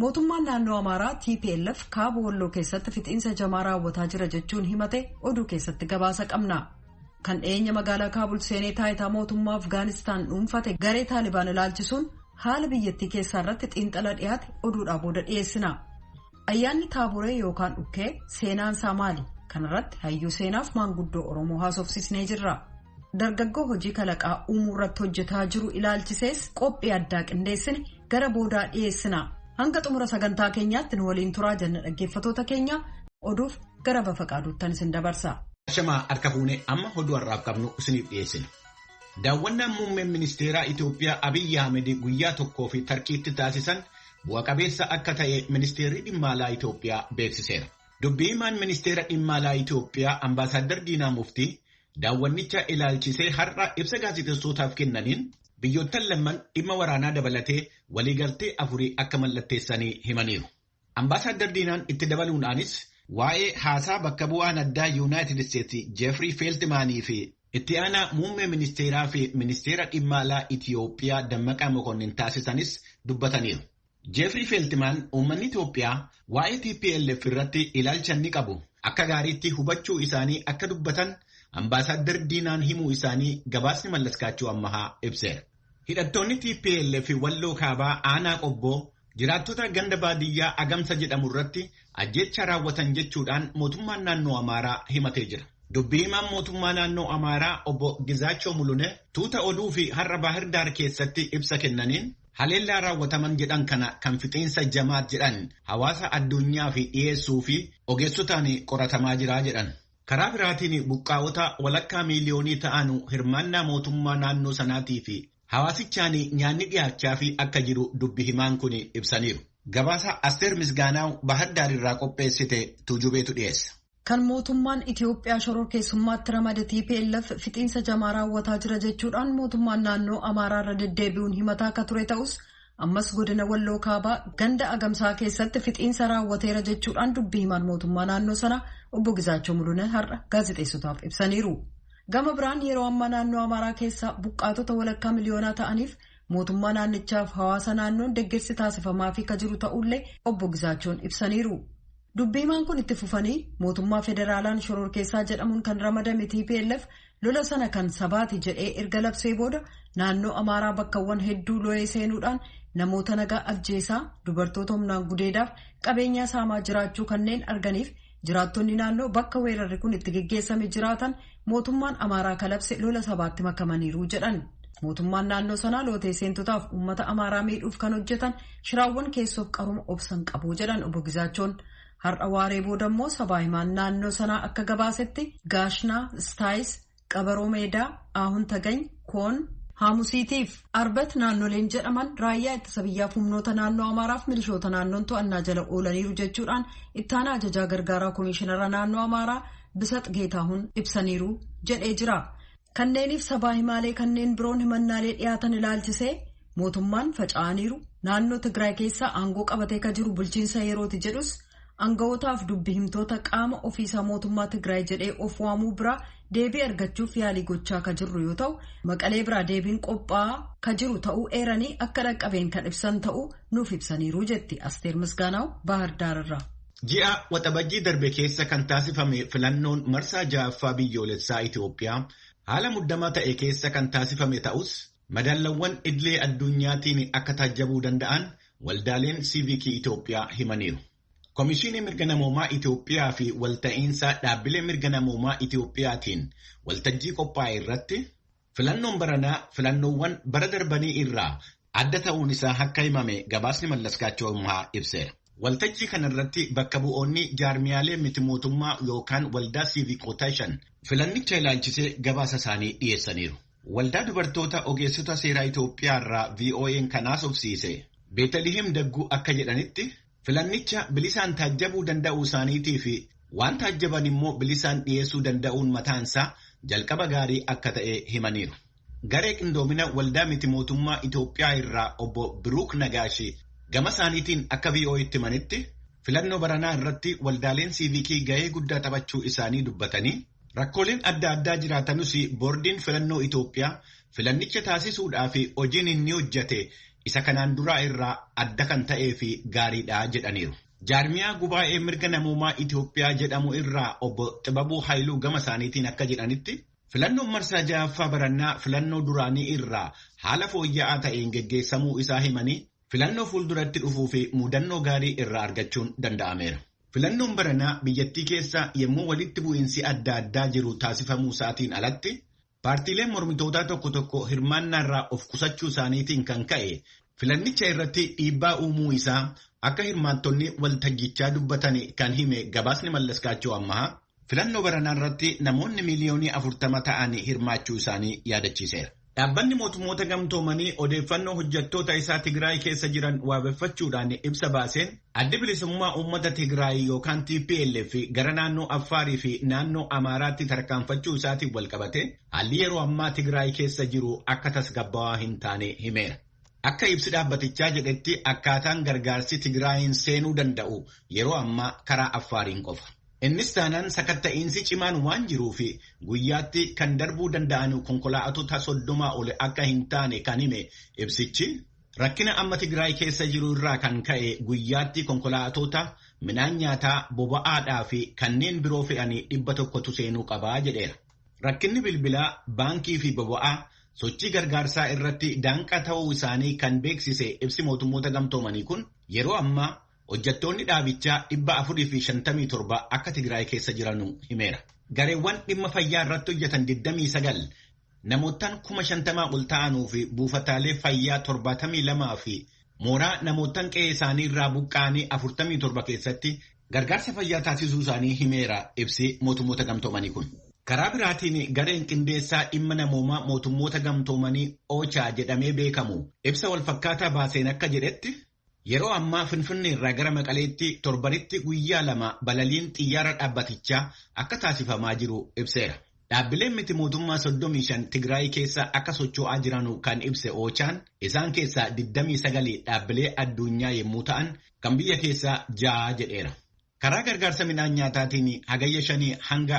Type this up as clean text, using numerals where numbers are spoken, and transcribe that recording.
Mootummaan naannoo Amaaraa TPLF kaaba Walloo keessatti fixiinsa jamaa raawwataa jira jechuun himate oduu keessatti gabaasa qabna. Kan dhiyeenya magaalaa Kaabul seenee taayitaa mootummaa Afgaanistaan dhuunfate garee Taalibaan ilaalchisuun haala biyyattii keessaa irratti xiinxala dhiyaate oduudhaa booda dhiyeessina. Ayyaanni Taaburee yookaan dhukkee seenaan isaa maali? Kanarratti hayyuu seenaaf maanguddoo Oromoo haasofsiisnee jirra. Dargaggoo hojii kalaqaa uumuu irratti hojjetaa jiru ilaalchisees qophii addaa qindeessine gara boodaa dhiyeessina. Hanga xumura sagantaa keenyaatti nu waliin turaa jenna dhaggeeffatoota keenya oduuf gara Bafaqaaduuttan isin dabarsa. Shamaa harka fuunee amma oduu har'aaf qabnu isiniif dhiyeessina. Daawwannaan muummeen ministeeraa Itoophiyaa Abiyyi Ahmed guyyaa tokkoo fi Tarkiitti taasisan bu'a qabeessa akka ta'e ministeerri dhimma alaa Itoophiyaa beeksiseera. Dubbii himaan ministeera dhimma alaa Itoophiyaa Ambaasaadder Diinaa Muftii daawwannicha ilaalchisee har'a ibsa gaazexeessootaaf kennaniin biyyoottan lamman dhimma waraanaa dabalatee waliigaltee afurii akka mallatteessanii himaniiru. Ambaasaadder Diinaan itti dabaluudhaanis waa'ee haasaa bakka bu'aan addaa Yuunaayitid Isteetsi Jeefrii Feeltimaanii fi itti aanaa muummee ministeeraa fi ministeera dhimma alaa Itoophiyaa Dammaqaa Mokonnin taasisanis dubbataniiru. Jeefrii Feeltimaan uummanni Itoophiyaa waa'ee TPLF irratti ilaalcha ni qabu akka gaariitti hubachuu isaanii akka dubbatan Ambaasaadder Diinaan himuu isaanii gabaasni Mallaskaachuu Ammahaa ibseera. Hidhattoonni TPLF Walloo Kaabaa aanaa qobboo jiraattota ganda baadiyyaa Agamsa jedhamu irratti ajjeecha raawwatan jechuudhaan mootummaan naannoo Amaaraa himatee jira. Dubbii himaan mootummaa naannoo Amaaraa obbo Gizaachoo Mulune tuuta oduu fi har'a Baahirdaar keessatti ibsa kennaniin haleellaa raawwataman jedhan kana kan fixiinsa jamaat jedhan hawaasa addunyaa fi dhiyeessuu fi ogeessotaan qoratamaa jira jedhan. Karaa biraatiin buqqaa'ota walakkaa miiliyoonii ta'an hirmaannaa mootummaa naannoo sanaatii fi hawaasichaan nyaanni dhiyaachaa fi akka jiru dubbi himaan kun ibsaniiru. Gabaasa Asteer Misgaanaaw Baahirdaar irraa qopheessite Tuujubeetu dhiyeessa. Kan mootummaan Itoophiyaa shororkeessummaatti ramade TPLF fixiinsa jamaa raawwataa jira jechuudhaan mootummaan naannoo Amaaraa irra deddeebi'uun himataa akka ture ta'us ammas godina Walloo Kaabaa ganda Agamsaa keessatti fixiinsa raawwateera jechuudhaan dubbii himaan mootummaa naannoo sana obbo Gizaachoo Mulune har'a gaazexeessotaaf ibsaniiru. Gama biraan yeroo ammaa naannoo Amaaraa keessa buqqaatota walakkaa miliyoonaa ta'aniif mootummaa naannichaaf hawaasa naannoon deeggarsi taasifamaa fi ka jiru ta'ullee obbo Gizaachoon ibsaniiru. Dubbii himaan kun itti fufanii mootummaa federaalaan shororkeessaa jedhamuun kan ramadame TPLF lola sana kan sabaati jedhee erga labsee booda naannoo Amaaraa bakkawwan hedduu lo'ee seenuudhaan namoota nagaa ajjeesaa dubartoota humnaan gudeedaaf qabeenyaa saamaa jiraachuu kanneen arganiif jiraattonni naannoo bakka weerarri kun itti geggeessame jiraatan mootummaan Amaaraa kalabse lola sabaatti makamaniiru jedhan. Mootummaan naannoo sanaa lootee seentotaaf uummata Amaaraa miidhuuf kan hojjetan shiraawwan keessoof qaruma obsan qabu jedhan obbo Gizaachoon. Har'a waaree booda immoo sabaa himaan naannoo sanaa akka gabaasetti Gaashnaa, Staayis, Qabaroo Meedaa, Aahun Tagany, Koon, Haamusiitiif Arbat naannoleen jedhaman raayyaa ittisa biyyaaf humnoota naannoo Amaaraaf milishoota naannoon to'annaa jala oolaniiru jechuudhaan ittaanaa ajajaa gargaaraa komishinara naannoo Amaaraa Bisat Geetaahun ibsaniiru jedhee jira. Kanneeniif sabaa himaalee kanneen biroon himannaalee dhiyaatan ilaalchisee mootummaan faca'aniiru naannoo Tigraay keessa aangoo qabatee ka jiru bulchiinsa yerooti jedhus Anga'ootaaf dubbi himtoota qaama ofiisaa mootummaa Tigraay jedhee of waamuu biraa deebii argachuuf yaalii gochaa ka jirru yoo ta'u Maqalee biraa deebiin qophaa'aa ka jiru ta'uu eeranii akka dhaqqabeen kan ibsan ta'uu nuuf ibsaniiru jetti Asteer Misgaanaaw Baahirdaar irraa. Ji'a waxabajjii darbe keessa kan taasifame filannoon marsaa ja'affaa biyyoolessaa Itoophiyaa haala muddamaa ta'e keessa kan taasifame ta'us madaallawwan idilee addunyaatiin akka taajjabuu danda'an waldaaleen siivikii Itoophiyaa himaniiru. Komishinii mirga namoomaa Itoophiyaa fi walta'iinsa dhaabbilee mirga namoomaa Itoophiyaatiin waltajjii qophaa'e irratti filannoon baranaa filannoowwan bara darbanii irraa adda ta'uun isaa akka himame gabaasni Mallaskaachoo Ammahaa ibseera. Waltajjii kana irratti bakka bu'oonni jaarmiyaalee miti mootummaa yookaan waldaa siivikootaa 5 filannicha ilaalchisee gabaasa isaanii dhiyeessaniiru. Waldaa dubartoota ogeessota seeraa Itoophiyaa irraa VOA'n kan haasofsiise Beetaliheem Dagguu akka jedhanitti filannicha bilisaan taajjabuu danda'uu isaaniitii fi waan taajjaban immoo bilisaan dhiyeessuu danda'uun mataansaa jalqaba gaarii akka ta'e himaniiru. Garee qindoomina waldaa miti mootummaa Itoophiyaa irraa obbo Biruuk Nagaashi gama isaaniitiin akka VOA'tti himanitti filannoo baranaa irratti waldaaleen siivikii gahee guddaa taphachuu isaanii dubbatanii rakkooleen adda addaa jiraatanus boordiin filannoo Itoophiyaa filannicha taasisuudhaaf hojiin inni hojjete isa kanaan duraa irraa adda kan ta'ee fi gaariidha jedhaniiru. Jaarmiyaa gubaa'ee mirga namoomaa Itoophiyaa jedhamu irraa obbo Xibabuu Haayiluu gama isaaniitiin akka jedhanitti filannoon marsaa ja'affaa barannaa filannoo duraanii irraa haala fooyya'aa ta'een geggeessamuu isaa himanii filannoo fuulduratti dhufuu fi mudannoo gaarii irraa argachuun danda'ameera. Filannoon baranaa biyyattii keessa yommuu walitti bu'iinsi adda addaa jiru taasifamuu isaatiin alatti paartiileen mormitootaa tokko tokko hirmaannaa irraa of qusachuu isaaniitiin kan ka'e filannicha irratti dhiibbaa uumuu isaa akka hirmaattonni waltajjichaa dubbatan kan hime gabaasni Mallaskaachoo Ammahaa filannoo baranaa irratti namoonni miliyoonii 40 ta'an hirmaachuu isaanii yaadachiiseera. Dhaabbanni mootummoota gamtoomanii odeeffannoo hojjettoota isaa Tigraay keessa jiran waabeffachuudhaan ibsa baaseen addi bilisummaa uummata Tigraay yookaan TPLF gara naannoo Affaarii fi naannoo Amaaraatti tarkaanfachuu isaatiin walqabate haalli yeroo ammaa Tigraay keessa jiru akka tasgabbaa'aa hin taane himeera. Akka ibsi dhaabbatichaa jedhetti akkaataan gargaarsi Tigraayin seenuu danda'u yeroo ammaa karaa Affaariin qofa. Innis taanaan sakatta'iinsi cimaan waan jiruuf guyyaatti kan darbuu danda'an konkolaattota 30 ol akka hin taane kan hime ibsichi rakkina amma Tigraay keessa jiru irraa kan ka'e guyyaatti konkolaattota midhaan nyaataa boba'aadhaa fi kanneen biroo fe'anii 100tu seenuu qabaa jedheera. Rakkinni bilbilaa baankii fi boba'aa sochii gargaarsaa irratti daanqaa ta'uu isaanii kan beeksise ibsi mootummoota gamtoomanii kun yeroo ammaa hojjettoonni dhaabichaa 457 akka Tigraay keessa jiran himeera. Gareewwan dhimma fayyaa irratti hojjetan 29 namootaan 50,000 ol ta'anuu fi buufataalee fayyaa 72 fi mooraa namootaan qe'ee isaanii irraa buqqa'anii 47 keessatti gargaarsa fayyaa taasisuu isaanii himeera ibsi mootummoota gamtoomanii kun. Karaa biraatiin gareen qindeessaa dhimma namoomaa mootummoota gamtoomanii OCHA jedhamee beekamu ibsa walfakkaataa baaseen akka jedhetti yeroo ammaa Finfinnee irraa gara Maqaleetti torbanitti guyyaa 2 balaliin xiyyaara dhaabbatichaa akka taasifamaa jiru ibseera. Dhaabbileen miti mootummaa 35 Tigraay keessa akka socho'aa jiran kan ibse OCHA'n isaan keessaa 29 dhaabbilee addunyaa yommuu ta'an kan biyya keessaa 6 jedheera. Karaa gargaarsa midhaan nyaataatiin hagayya 5 hanga